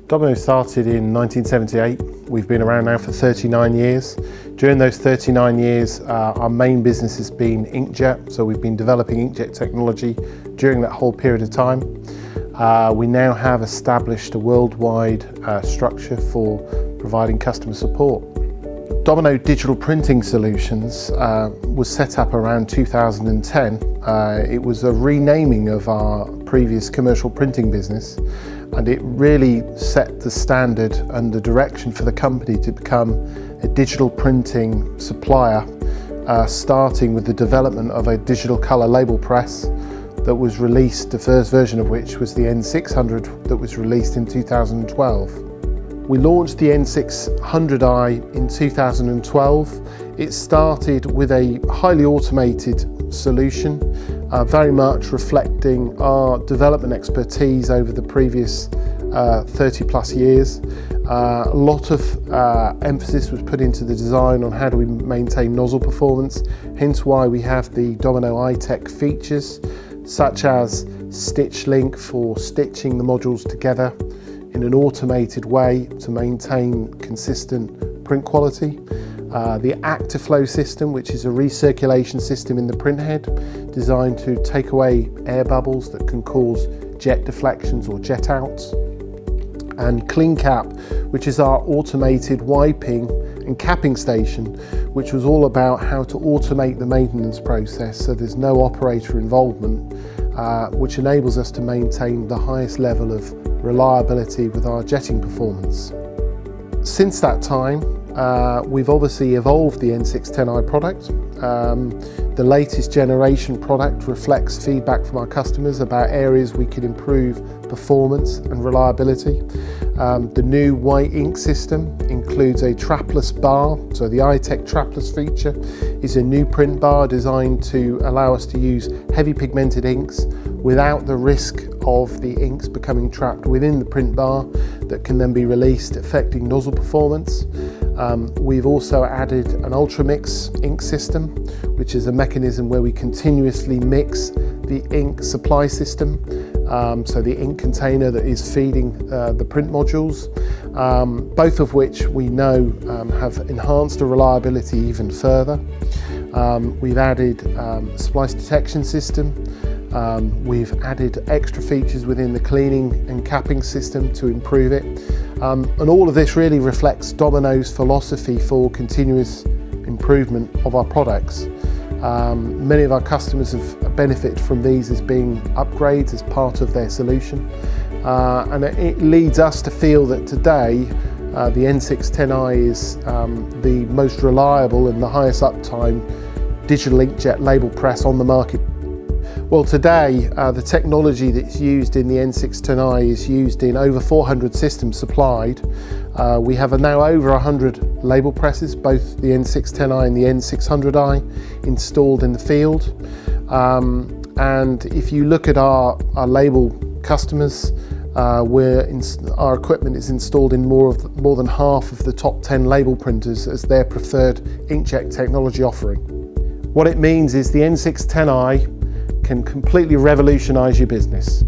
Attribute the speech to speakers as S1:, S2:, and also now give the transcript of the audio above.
S1: Domino started in 1978. We've been around now for 39 years. During those 39 years, our main business has been inkjet, so we've been developing inkjet technology during that whole period of time. We now have established a worldwide structure for providing customer support. Domino Digital Printing Solutions was set up around 2010. It was a renaming of our previous commercial printing business, and it really set the standard and the direction for the company to become a digital printing supplier, starting with the development of a digital colour label press that was released, the first version of which was the N600 that was released in 2012. We launched the N600i in 2012. It started with a highly automated solution, very much reflecting our development expertise over the previous 30 plus years. A lot of emphasis was put into the design on how do we maintain nozzle performance, hence why we have the Domino iTech features, such as Stitch Link for stitching the modules together in an automated way to maintain consistent print quality. The ActiFlow system, which is a recirculation system in the printhead designed to take away air bubbles that can cause jet deflections or jet outs. And CleanCap, which is our automated wiping and capping station, which was all about how to automate the maintenance process so there's no operator involvement, which enables us to maintain the highest level of reliability with our jetting performance. Since that time, we've obviously evolved the N610i product. The latest generation product reflects feedback from our customers about areas we could improve performance and reliability. The new white ink system includes a trapless bar, so the iTech trapless feature is a new print bar designed to allow us to use heavy pigmented inks without the risk of the inks becoming trapped within the print bar that can then be released, affecting nozzle performance. We've also added an ultra-mix ink system, which is a mechanism where we continuously mix the ink supply system, so the ink container that is feeding the print modules, both of which we know have enhanced the reliability even further. We've added a splice detection system. We've added extra features within the cleaning and capping system to improve it. And all of this really reflects Domino's philosophy for continuous improvement of our products. Many of our customers have benefited from these as being upgrades as part of their solution. And it leads us to feel that today the N610i is the most reliable and the highest uptime digital inkjet label press on the market. Well, today the technology that's used in the N610i is used in over 400 systems supplied. We have now over 100 label presses, both the N610i and the N600i, installed in the field. And if you look at our label customers, our equipment is installed in more than half of the top 10 label printers as their preferred inkjet technology offering. What it means is the N610i can completely revolutionize your business.